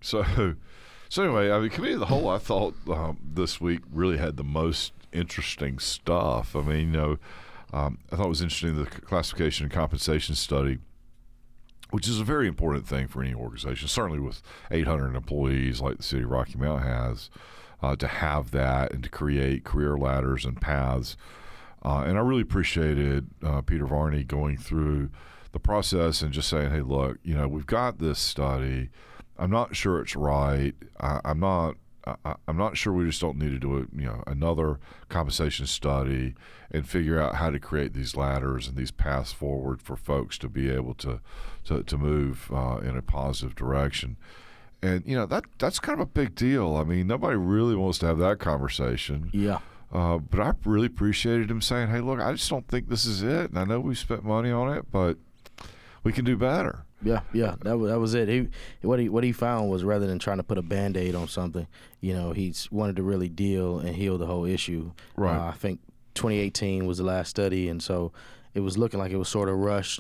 So anyway, I mean, committee of the whole, I thought this week really had the most interesting stuff. I mean, I thought it was interesting the classification and compensation study, which is a very important thing for any organization, certainly with 800 employees like the city of Rocky Mount has, to have that and to create career ladders and paths. And I really appreciated Peter Varney going through the process and just saying, hey, look, we've got this study. I'm not sure it's right. I'm not sure we just don't need to do another compensation study and figure out how to create these ladders and these paths forward for folks to be able to move in a positive direction. And that's kind of a big deal. I mean, nobody really wants to have that conversation. Yeah. But I really appreciated him saying, hey, look, I just don't think this is it. And I know we spent money on it, but we can do better. Yeah, that was it. What he found was, rather than trying to put a Band-Aid on something, he wanted to really deal and heal the whole issue. Right. I think 2018 was the last study, and so it was looking like it was sort of rushed,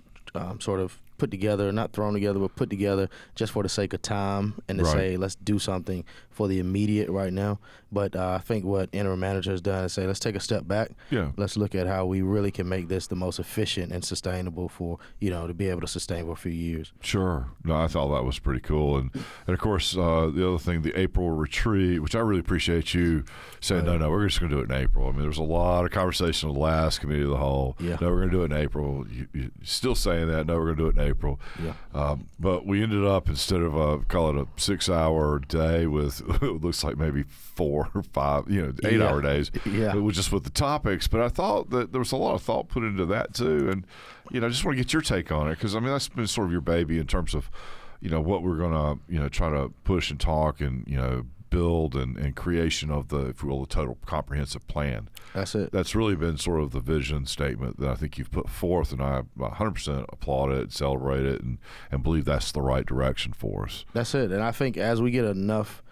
sort of put together, not thrown together, but put together just for the sake of time and to say, let's do something for the immediate right now. But I think what interim manager has done is say, let's take a step back. Yeah. Let's look at how we really can make this the most efficient and sustainable for, to be able to sustain for a few years. Sure. No, I thought that was pretty cool. And of course, the other thing, the April retreat, which I really appreciate you saying, no, we're just going to do it in April. I mean, there was a lot of conversation on the last committee of the whole. Yeah. No, we're going to do it in April. You still saying that? No, we're going to do it in April. Yeah. But we ended up, instead of call it a 6-hour day with it looks like maybe 4 or 5, 8-hour days. Yeah. It was just with the topics. But I thought that there was a lot of thought put into that too. And I just want to get your take on it, because I mean that's been sort of your baby in terms of what we're going to try to push and talk and build and creation of the, if you will, the total comprehensive plan. That's it. That's really been sort of the vision statement that I think you've put forth, and I 100% applaud it, celebrate it, and believe that's the right direction for us. That's it. And I think as we get enough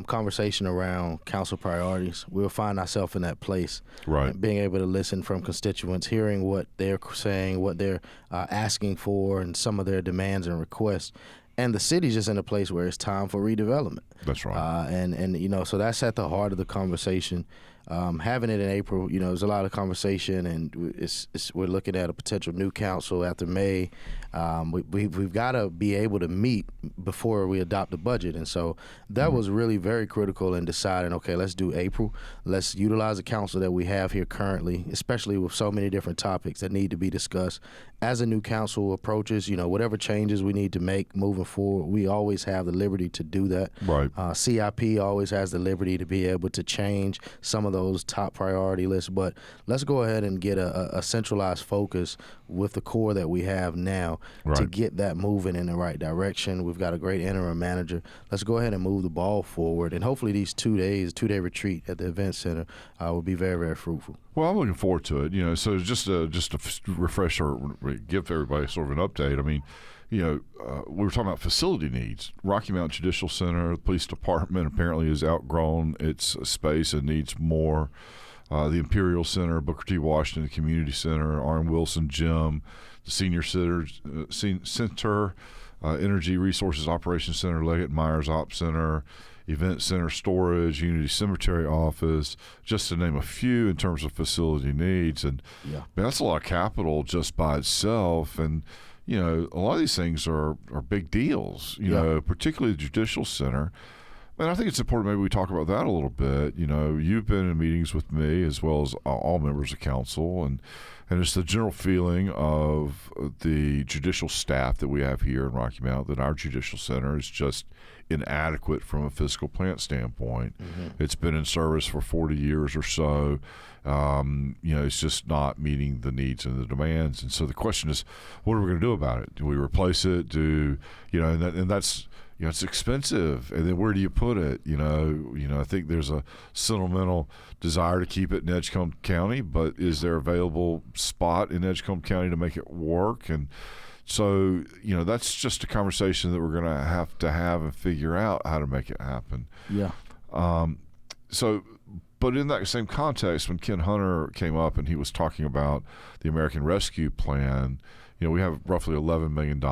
conversation around council priorities, we'll find ourselves in that place. Right. And being able to listen from constituents, hearing what they're saying, what they're asking for, and some of their demands and requests. And the city's just in a place where it's time for redevelopment. That's right. And so that's at the heart of the conversation. Having it in April, there's a lot of conversation, and we're looking at a potential new council after May. We've got to be able to meet before we adopt the budget, and so that was really very critical in deciding, okay, let's do April. Let's utilize the council that we have here currently, especially with so many different topics that need to be discussed. As a new council approaches, whatever changes we need to make moving forward, we always have the liberty to do that. Right. CIP always has the liberty to be able to change some of those top priority lists, but let's go ahead and get a centralized focus with the core that we have now to get that moving in the right direction. We've got a great interim manager. Let's go ahead and move the ball forward, and hopefully these 2 days, 2-day retreat at the event center will be very, very fruitful. Well, I'm looking forward to it. So just to refresh or give everybody sort of an update. I mean, we were talking about facility needs. Rocky Mount Judicial Center, the police department apparently has outgrown its space and needs more. The Imperial Center, Booker T. Washington Community Center, R.M. Wilson Gym, the Senior Center, Energy Resources Operations Center, Leggett Myers Op Center, Event Center Storage, Unity Cemetery Office, just to name a few in terms of facility needs. And that's a lot of capital just by itself. And a lot of these things are big deals, particularly the Judicial Center. And I think it's important maybe we talk about that a little bit. You've been in meetings with me as well as all members of council, and it's the general feeling of the judicial staff that we have here in Rocky Mount that our Judicial Center is just inadequate from a physical plant standpoint. Mm-hmm. It's been in service for 40 years or so. It's just not meeting the needs and the demands. And so the question is, what are we going to do about it? Do we replace it? And that's, it's expensive. And then where do you put it? I think there's a sentimental desire to keep it in Edgecombe County, but is there available spot in Edgecombe County to make it work? And so, that's just a conversation that we're going to have and figure out how to make it happen. Yeah. But in that same context, when Ken Hunter came up and he was talking about the American Rescue Plan, we have roughly $11 million,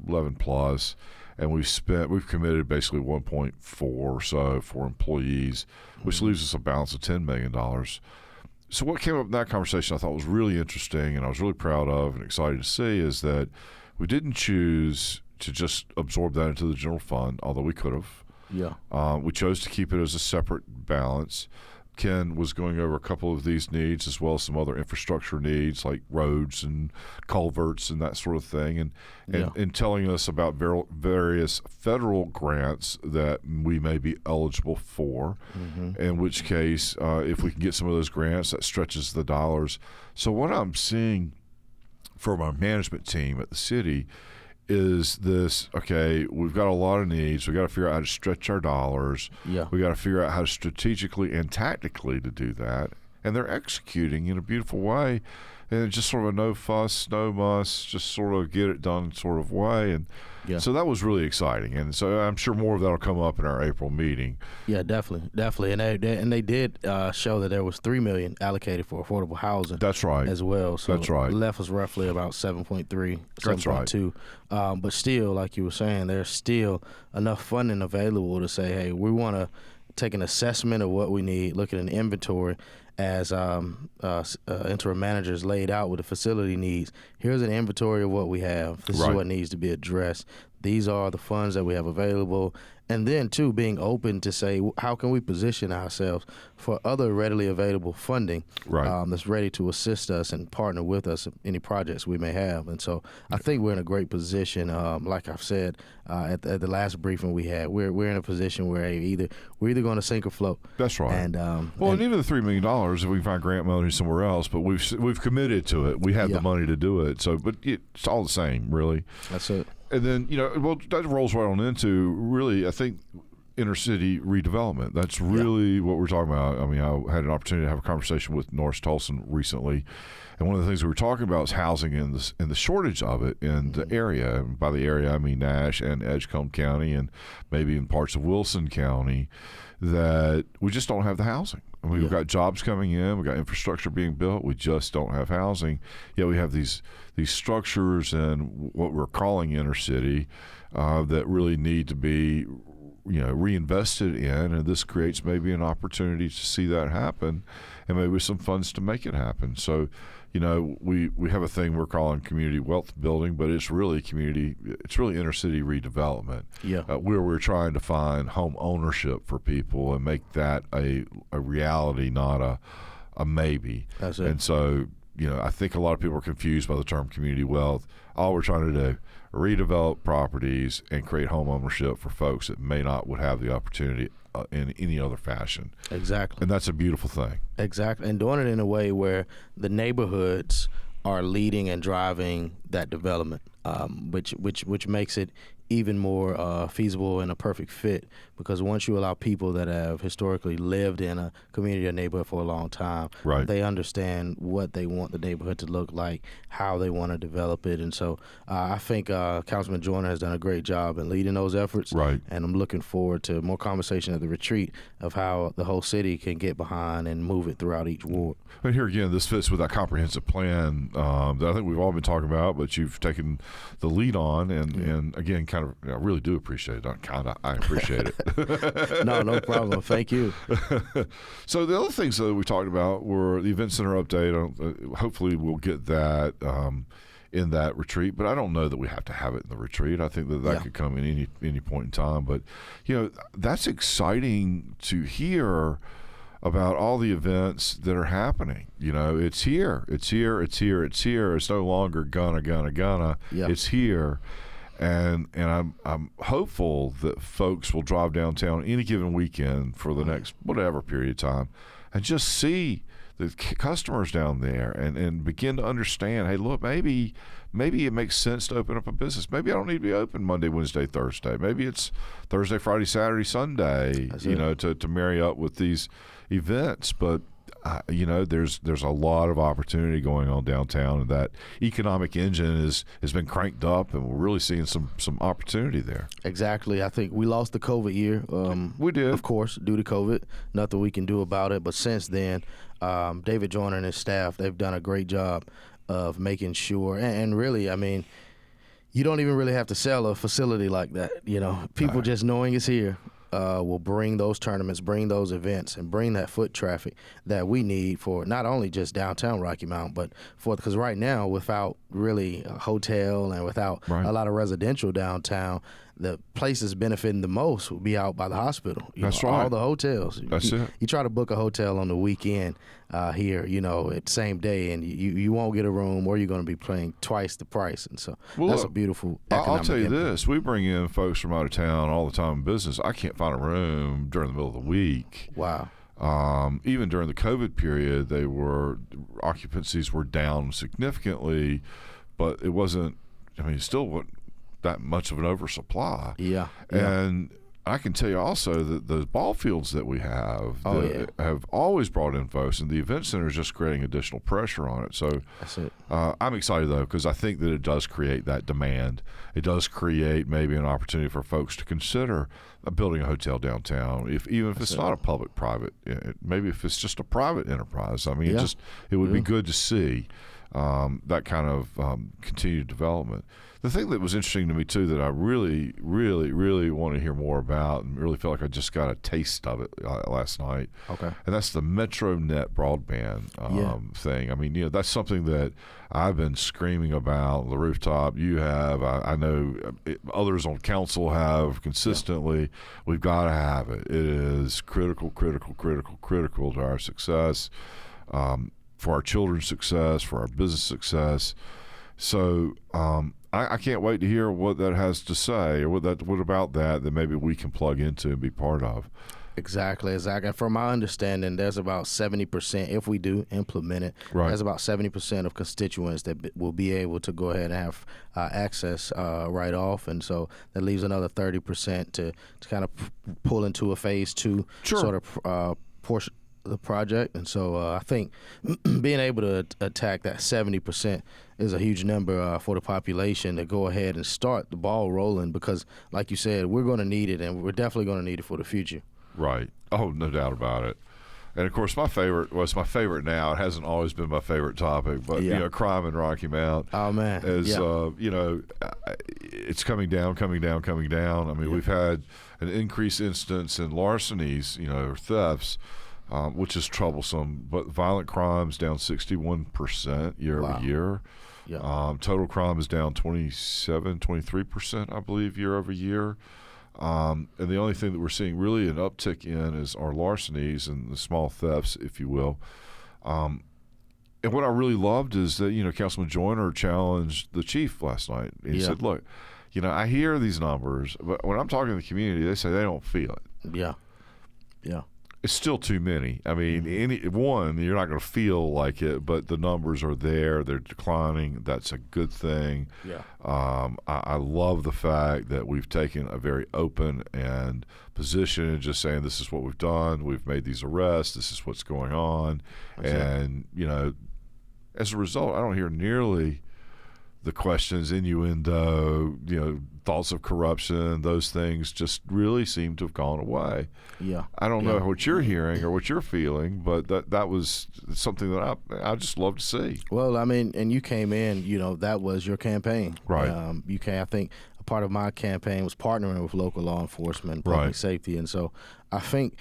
11 plus, and we've committed basically 1.4 or so for employees, which leaves us a balance of $10 million. So what came up in that conversation I thought was really interesting and I was really proud of and excited to see is that we didn't choose to just absorb that into the general fund, although we could have. Yeah. We chose to keep it as a separate balance. Ken was going over a couple of these needs as well as some other infrastructure needs like roads and culverts and that sort of thing, and telling us about various federal grants that we may be eligible for, in which case if we can get some of those grants, that stretches the dollars. So what I'm seeing from our management team at the city is this, okay, we've got a lot of needs. We got to figure out how to stretch our dollars. Yeah. We got to figure out how to strategically and tactically to do that. And they're executing in a beautiful way. And it's just sort of a no fuss, no muss, just sort of get it done sort of way. And so that was really exciting. And so I'm sure more of that will come up in our April meeting. Yeah, definitely. And they did show that there was $3 million allocated for affordable housing. That's right. As well. So that's right. Left was roughly about 7.3, 7.2. That's right. But still, like you were saying, there's still enough funding available to say, hey, we want to take an assessment of what we need, look at an inventory as interim managers laid out with the facility needs. Here's an inventory of what we have. This is what needs to be addressed. These are the funds that we have available. And then, too, being open to say, how can we position ourselves for other readily available funding that's ready to assist us and partner with us in any projects we may have. And so I think we're in a great position. Like I've said at the last briefing we had, we're in a position where we're either going to sink or float. That's right. And and even the $3 million, if we can find grant money somewhere else, but we've committed to it. We have the money to do it. So, but it's all the same, really. That's it. And then, that rolls right on into, really, I think, inner city redevelopment. That's really what we're talking about. I mean, I had an opportunity to have a conversation with Norris Tolson recently, and one of the things we were talking about is housing and the shortage of it in the area. And by the area, I mean Nash and Edgecombe County and maybe in parts of Wilson County, that we just don't have the housing. I mean, we've got jobs coming in, we've got infrastructure being built, we just don't have housing. Yet we have these structures and what we're calling inner city that really need to be reinvested in, and this creates maybe an opportunity to see that happen and maybe some funds to make it happen. So we have a thing we're calling community wealth building, but it's really inner city redevelopment. Where we're trying to find home ownership for people and make that a reality, not a maybe. That's it. And so I think a lot of people are confused by the term community wealth. All we're trying to do, redevelop properties and create home ownership for folks that may not would have the opportunity in any other fashion. Exactly. And that's a beautiful thing. Exactly. And doing it in a way where the neighborhoods are leading and driving that development, which makes it even more feasible and a perfect fit, because once you allow people that have historically lived in a community or neighborhood for a long time, they understand what they want the neighborhood to look like, how they want to develop it. And so I think Councilman Joyner has done a great job in leading those efforts. And I'm looking forward to more conversation at the retreat of how the whole city can get behind and move it throughout each ward. And here again, this fits with that comprehensive plan that I think we've all been talking about, but you've taken the lead on, and again, I really do appreciate it. I appreciate it. No problem. Thank you. So the other things that we talked about were the event center update. Hopefully we'll get that in that retreat, but I don't know that we have to have it in the retreat. I think that could come in any point in time. But that's exciting to hear about all the events that are happening. It's here. It's here. It's here. It's here. It's no longer gonna. It's here. And I'm hopeful that folks will drive downtown any given weekend for the next whatever period of time and just see the customers down there and begin to understand, hey, look, maybe it makes sense to open up a business. Maybe I don't need to be open Monday, Wednesday, Thursday. Maybe it's Thursday, Friday, Saturday, Sunday, to marry up with these events. But there's a lot of opportunity going on downtown, and that economic engine has been cranked up, and we're really seeing some opportunity there. Exactly. I think we lost the COVID year. We did, of course, due to COVID. Nothing we can do about it. But since then, David Joyner and his staff, they've done a great job of making sure. And really, I mean, you don't even really have to sell a facility like that. People just knowing it's here will bring those tournaments, bring those events, and bring that foot traffic that we need for not only just downtown Rocky Mount, but because right now, without really a hotel and without a lot of residential downtown, the places benefiting the most will be out by the hospital. That's right. All the hotels. That's it. You try to book a hotel on the weekend here, at the same day, and you won't get a room, or you're going to be paying twice the price. And so that's a beautiful economic I'll tell you impact. this. We bring in folks from out of town all the time in business. I can't find a room during the middle of the week. Wow. Even during the COVID period, occupancies were down significantly, but it wasn't, still wasn't that much of an oversupply. Yeah. And I can tell you also that the ball fields that we have have always brought in folks, and the event center is just creating additional pressure on it. So that's it. I'm excited, though, because I think that it does create that demand. It does create maybe an opportunity for folks to consider building a hotel downtown, even if it's not a public-private, maybe if it's just a private enterprise. It would be good to see that kind of continued development. The thing that was interesting to me, too, that I really, really, really want to hear more about and really feel like I just got a taste of it last night. Okay. And that's the Metronet Broadband thing. That's something that I've been screaming about on the rooftop. You have. I know others on council have consistently. Yeah. We've got to have it. It is critical to our success, for our children's success, for our business success. So I can't wait to hear what that has to say, or what about that maybe we can plug into and be part of. Exactly. From my understanding, there's about 70%, if we do implement it, there's about 70% of constituents that will be able to go ahead and have access right off. And so that leaves another 30% to kind of pull into a phase two sort of portion the project. And so I think being able to attack that 70% is a huge number for the population to go ahead and start the ball rolling, because like you said, we're going to need it, and we're definitely going to need it for the future. Right. Oh, no doubt about it. And of course, my favorite now. It hasn't always been my favorite topic, but crime in Rocky Mount. Oh man, is it's coming down. We've had an increased instance in larcenies, or thefts, which is troublesome. But violent crimes down 61% year over year. Yeah. Total crime is down 23%, I believe, year over year. And the only thing that we're seeing really an uptick in is our larcenies and the small thefts, if you will. And what I really loved is that, Councilman Joyner challenged the chief last night. He said, look, I hear these numbers, but when I'm talking to the community, they say they don't feel it. Yeah. Yeah. It's still too many. You're not going to feel like it, but the numbers are there. They're declining. That's a good thing. Yeah. I love the fact that we've taken a very open and position and just saying this is what we've done. We've made these arrests. This is what's going on. And as a result, I don't hear nearly the questions, innuendo, thoughts of corruption, those things just really seem to have gone away. Yeah. I don't know what you're hearing or what you're feeling, but that was something that I just love to see. Well, and you came in, that was your campaign. Right. I think a part of my campaign was partnering with local law enforcement and public safety. And so I think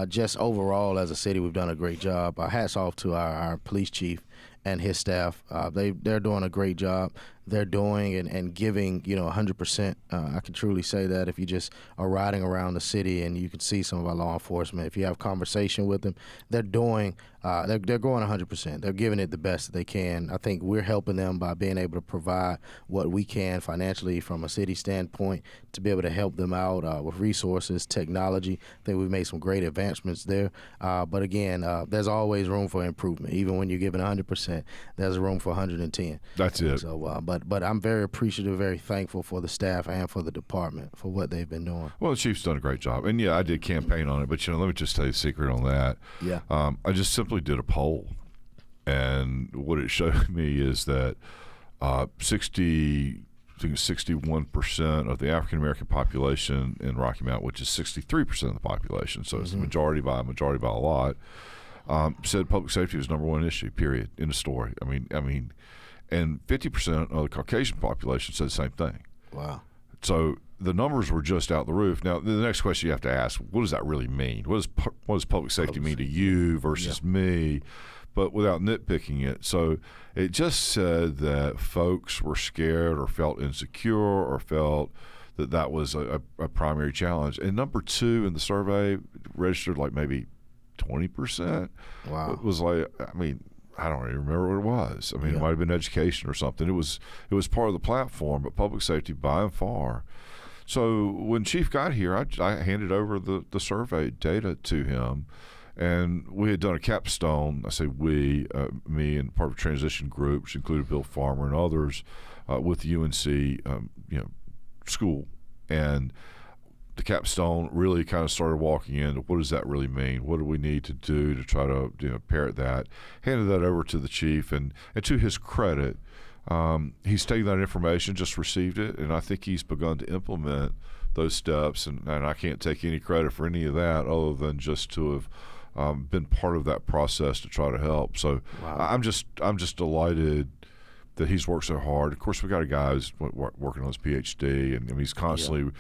just overall as a city, we've done a great job. Hats off to our police chief and his staff. They're doing a great job. They're doing and giving, 100%. I can truly say that if you just are riding around the city and you can see some of our law enforcement, if you have conversation with them, they're doing, they're going 100%. They're giving it the best that they can. I think we're helping them by being able to provide what we can financially from a city standpoint to be able to help them out with resources, technology. I think we've made some great advancements there. But again, there's always room for improvement. Even when you're giving 100%, there's room for 110. That's it. So, but I'm very appreciative, very thankful for the staff and for the department for what they've been doing. Well, the chief's done a great job. And, I did campaign on it. But, let me just tell you a secret on that. Yeah. I just simply did a poll. And what it showed me is that 61% of the African-American population in Rocky Mount, which is 63% of the population, so it's a majority by a lot, said public safety was number one issue, period, in the story. and 50% of the Caucasian population said the same thing. Wow. So the numbers were just out the roof. Now, the next question you have to ask, what does that really mean? What does public safety mean to you versus me? But without nitpicking it. So it just said that folks were scared or felt insecure or felt that was a primary challenge. And number two in the survey registered like maybe 20%. Wow. It was like, I mean, I don't even remember what it was. I mean, Yeah. it might have been education or something. It was part of the platform, but public safety by and far. So when Chief got here, I handed over the survey data to him, and we had done a capstone. I say we, me and part of a transition group, which included Bill Farmer and others, with UNC, school. And the capstone really kind of started walking into what does that really mean? What do we need to do to try to parrot that? Handed that over to the chief, and to his credit, he's taken that information, just received it, and I think he's begun to implement those steps. And I can't take any credit for any of that other than just to have been part of that process to try to help. So Wow. I'm just delighted that he's worked so hard. Of course, we got a guy who's working on his PhD, and he's constantly,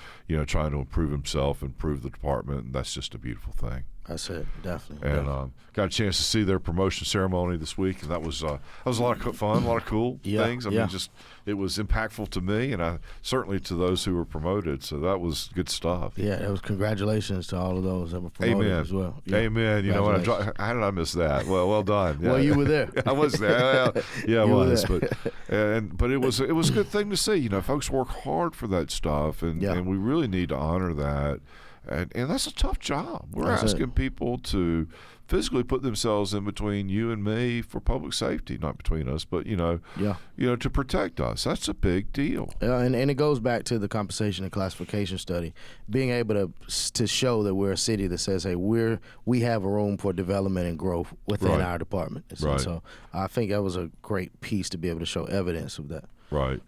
trying to improve himself, improve the department, and that's just a beautiful thing. That's it, definitely. And got a chance to see their promotion ceremony this week, and that was a lot of fun, a lot of cool things. I mean, just it was impactful to me, and certainly to those who were promoted. So that was good stuff. Yeah, it was congratulations to all of those that were promoted as well. Yeah. Amen. You know what? How did I miss that? Well done. Yeah. Well, you were there. I was there. Yeah, I was. But it was a good thing to see. Folks work hard for that stuff, and we really need to honor that. And that's a tough job. We're asking people to physically put themselves in between you and me for public safety, not between us, but to protect us. That's a big deal. And it goes back to the compensation and classification study, being able to show that we're a city that says, hey, we have a room for development and growth within our department. Right. So I think that was a great piece to be able to show evidence of that. Right.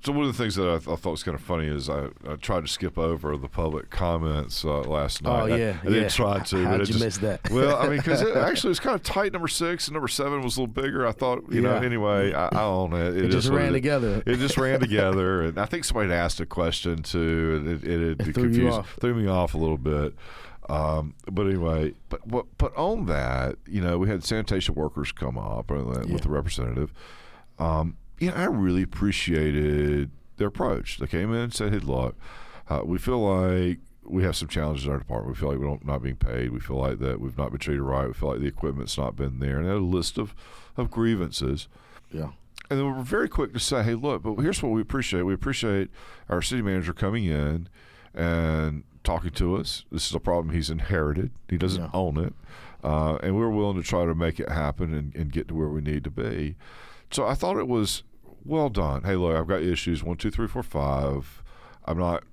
So one of the things that I thought was kind of funny is I tried to skip over the public comments last night. Oh, yeah. I didn't try to. How'd you miss that? Well, I mean, because it actually was kind of tight, number 6, and number 7 was a little bigger. I thought, anyway, I own it. It just ran together. It just ran together. And I think somebody had asked a question, too, and it threw me off a little bit. But anyway, but on that, we had sanitation workers come up with the representative. I really appreciated their approach. They came in and said, hey, look, we feel like we have some challenges in our department. We feel like we're not being paid. We feel like that we've not been treated right. We feel like the equipment's not been there. And they had a list of grievances. Yeah. And then we were very quick to say, hey, look, but here's what we appreciate. We appreciate our city manager coming in and talking to us. This is a problem he's inherited. He doesn't own it. And we're willing to try to make it happen and get to where we need to be. So I thought it was well done. Hey, look, I've got issues 1, 2, 3, 4, 5. I'm not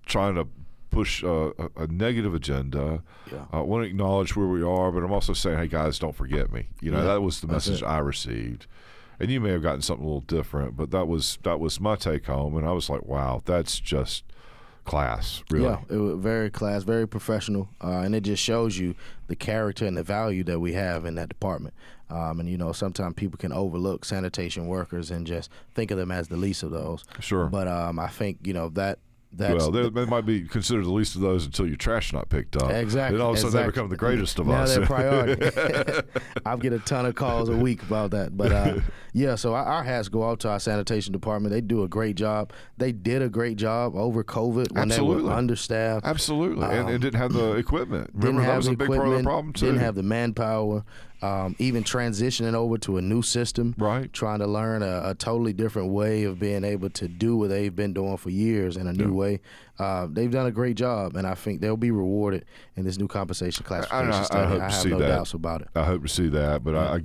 trying to push a negative agenda. Yeah. I want to acknowledge where we are, but I'm also saying, hey, guys, don't forget me. That was the message I received. And you may have gotten something a little different, but that was my take home. And I was like, wow, that's just class, really. Yeah, it was very class, very professional, and it just shows you the character and the value that we have in that department. And sometimes people can overlook sanitation workers and just think of them as the least of those. Sure. But I think they might be considered the least of those until your trash not picked up. Exactly. Then all of a sudden they become the greatest of now us. Now they're priority. I get a ton of calls a week about that. But so our hats go out to our sanitation department. They do a great job. They did a great job over COVID when they were understaffed. Absolutely. And didn't have the equipment. Remember, that was a big part of the problem too. Didn't have the manpower. Even transitioning over to a new system, right? Trying to learn a totally different way of being able to do what they've been doing for years in a new way. They've done a great job, and I think they'll be rewarded in this new compensation classification study. I have no doubts about it. I hope to see that. But I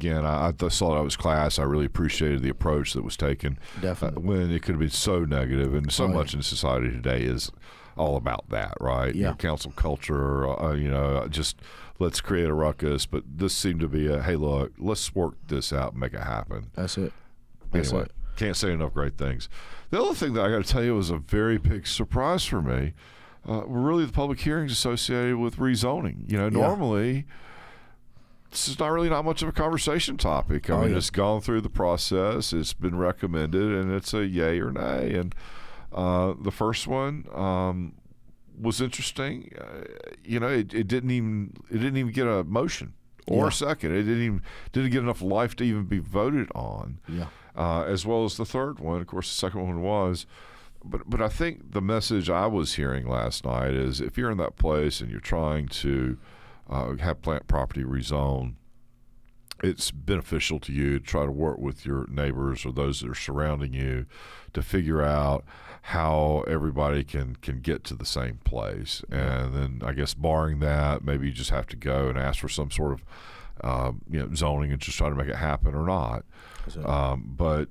just thought it was class. I really appreciated the approach that was taken. Definitely. When it could have been so negative, and so much in society today is all about that, right? Yeah. Council culture, just let's create a ruckus. But this seemed to be hey, look, let's work this out and make it happen. That's it. Anyway, can't say enough great things. The other thing that I got to tell you was a very big surprise for me were really the public hearings associated with rezoning. Normally this is not much of a conversation topic. I mean, it's gone through the process. It's been recommended, and it's a yay or nay. And the first one was interesting. It didn't even get a motion or a second. It didn't get enough life to even be voted on. Yeah. As well as the third one. Of course, the second one was. But I think the message I was hearing last night is if you're in that place and you're trying to have plant property rezoned, it's beneficial to you to try to work with your neighbors or those that are surrounding you to figure out how everybody can get to the same place. And then I guess barring that, maybe you just have to go and ask for some sort of zoning and just try to make it happen or not. But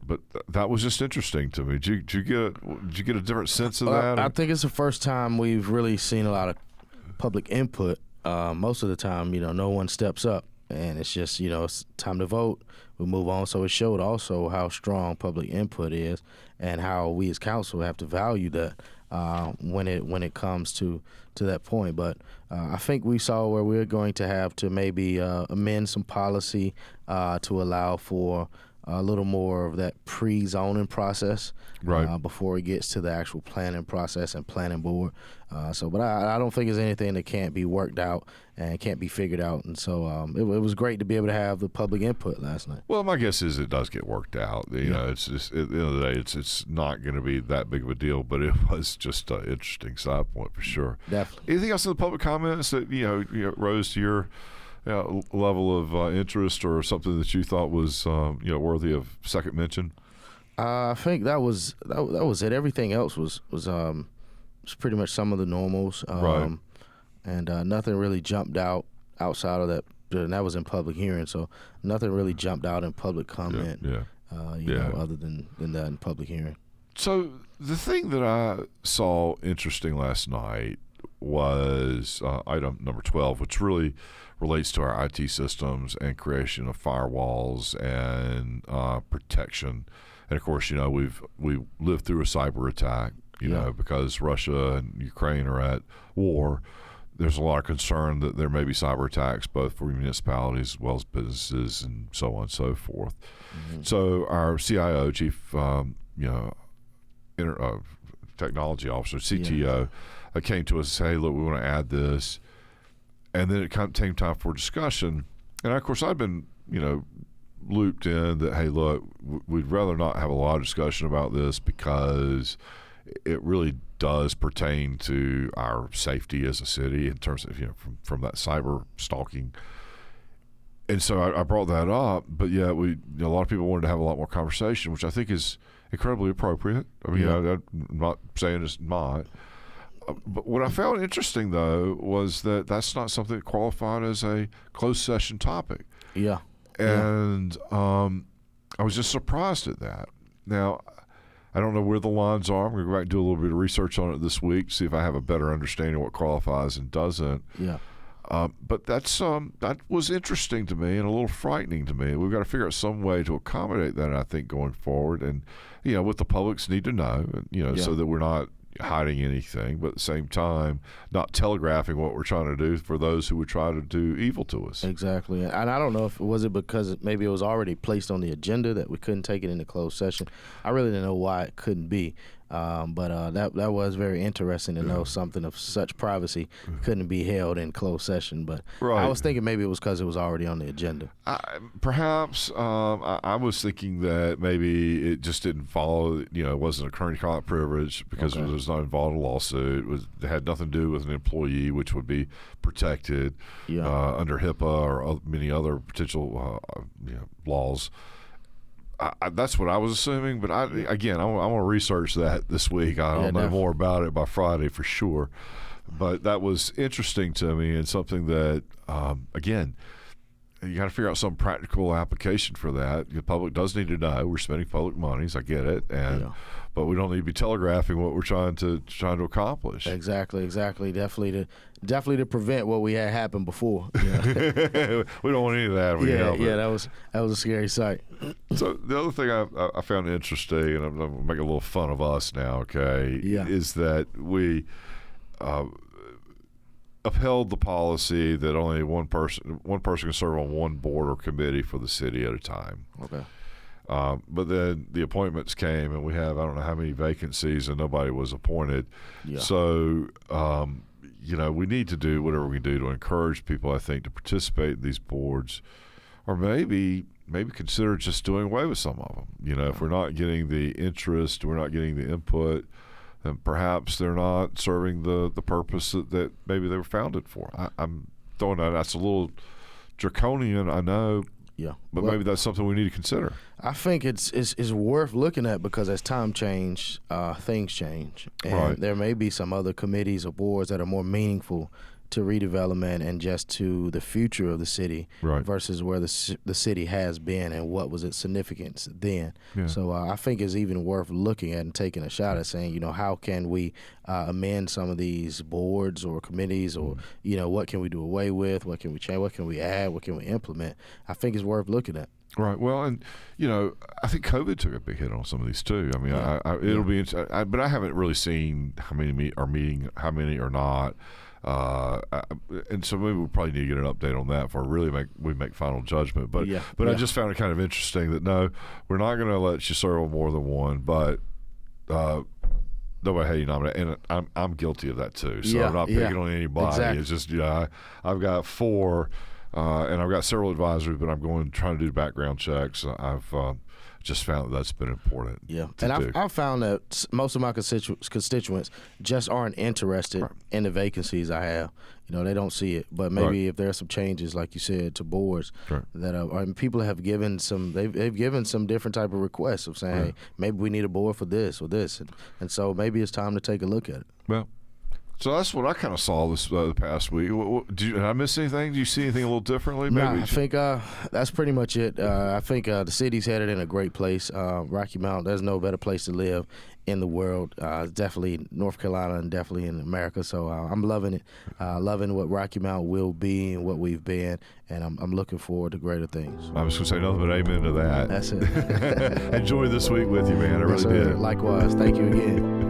that was just interesting to me. Did you get a different sense of that? I think it's the first time we've really seen a lot of public input. Most of the time, no one steps up, and it's just it's time to vote. We move on. So it showed also how strong public input is, and how we as council have to value that when it comes to that point. But I think we saw where we're going to have to maybe amend some policy to allow for a little more of that pre-zoning process, right, before it gets to the actual planning process and planning board. But I don't think there's anything that can't be worked out and can't be figured out. And so it was great to be able to have the public input last night. Well, my guess is it does get worked out. It's just at the end of the day, it's not going to be that big of a deal. But it was just an interesting side point for sure. Definitely. Anything else in the public comments that rose to your level of interest, or something that you thought was worthy of second mention? I think that was it. Everything else was pretty much some of the normals, right. And nothing really jumped out outside of that. And that was in public hearing, so nothing really jumped out in public comment. Other than that in public hearing. So the thing that I saw interesting last night was item number 12, which really relates to our IT systems and creation of firewalls and protection. And of course, we lived through a cyber attack, because Russia and Ukraine are at war. There's a lot of concern that there may be cyber attacks, both for municipalities as well as businesses and so on and so forth. Mm-hmm. So our CIO, Chief Technology Officer, CTO, came to us and said, hey, look, we want to add this. And then it came time for discussion. And of course, I've been, looped in that, hey, look, we'd rather not have a lot of discussion about this because it really does pertain to our safety as a city in terms of, from that cyber stalking. And so I brought that up, but a lot of people wanted to have a lot more conversation, which I think is incredibly appropriate. I mean, I'm not saying it's not. But what I found interesting, though, was that that's not something that qualified as a closed session topic. Yeah. And I was just surprised at that. Now, I don't know where the lines are. I'm going to go back and do a little bit of research on it this week, see if I have a better understanding of what qualifies and doesn't. Yeah. But that was interesting to me and a little frightening to me. We've got to figure out some way to accommodate that, I think, going forward. And, what the publics need to know, so that we're not hiding anything, but at the same time not telegraphing what we're trying to do for those who would try to do evil to us. Exactly. And I don't know if it because maybe it was already placed on the agenda that we couldn't take it into closed session. I really didn't know why it couldn't be. But that was very interesting to know something of such privacy couldn't be held in closed session. But right. I was thinking maybe it was because it was already on the agenda. Perhaps I was thinking that maybe it just didn't follow. It wasn't a attorney-client privilege because it was not involved in a lawsuit. It had nothing to do with an employee, which would be protected under HIPAA or many other potential laws. That's what I was assuming, but I want to research that this week. I'll know more about it by Friday for sure. But that was interesting to me, and something that, again, you got to figure out some practical application for that. The public does need to know we're spending public monies. I get it, but we don't need to be telegraphing what we're trying to accomplish. Exactly. Definitely to prevent what we had happen before. We don't want any of that. That was a scary sight. So the other thing I found interesting, and I'm going to make a little fun of us now, is that we upheld the policy that only one person can serve on one board or committee for the city at a time. Okay. But then the appointments came, and we have I don't know how many vacancies, and nobody was appointed. Yeah. So we need to do whatever we can do to encourage people, I think, to participate in these boards, or maybe consider just doing away with some of them. If we're not getting the interest, we're not getting the input, then perhaps they're not serving the purpose that maybe they were founded for. I'm throwing that. That's a little draconian, I know. Yeah, but maybe that's something we need to consider. I think it's worth looking at, because as time change, things change, and right. There may be some other committees or boards that are more meaningful to redevelopment and just to the future of the city, right. versus where the city has been and what was its significance then. Yeah. So I think it's even worth looking at and taking a shot at saying, how can we amend some of these boards or committees, or what can we do away with, what can we change, what can we add, what can we implement. I think it's worth looking at. Right. Well, and I think COVID took a big hit on some of these too. I mean, it'll be, but I haven't really seen how many are meeting, how many are not. And so maybe we probably need to get an update on that before we make final judgment. But I just found it kind of interesting that no, we're not going to let you serve on more than one, but nobody had you nominated, and I'm guilty of that too. So I'm not picking on anybody. Exactly. It's just I've got 4, and I've got several advisors, but I'm trying to do background checks. I've just found that's been important. Yeah, and I've found that most of my constituents just aren't interested in the vacancies I have. They don't see it. But maybe if there are some changes, like you said, to boards that people have given some. They've given some different type of requests of saying, hey, maybe we need a board for this or this, and so maybe it's time to take a look at it. Well. So that's what I kind of saw this the past week. Did I miss anything? Do you see anything a little differently? Maybe? No, I think that's pretty much it. I think the city's headed in a great place. Rocky Mount, there's no better place to live in the world. Definitely North Carolina and definitely in America. So I'm loving it. Loving what Rocky Mount will be and what we've been. And I'm looking forward to greater things. I was going to say nothing but amen to that. That's it. Enjoy this week with you, man. I really did. Likewise. Thank you again.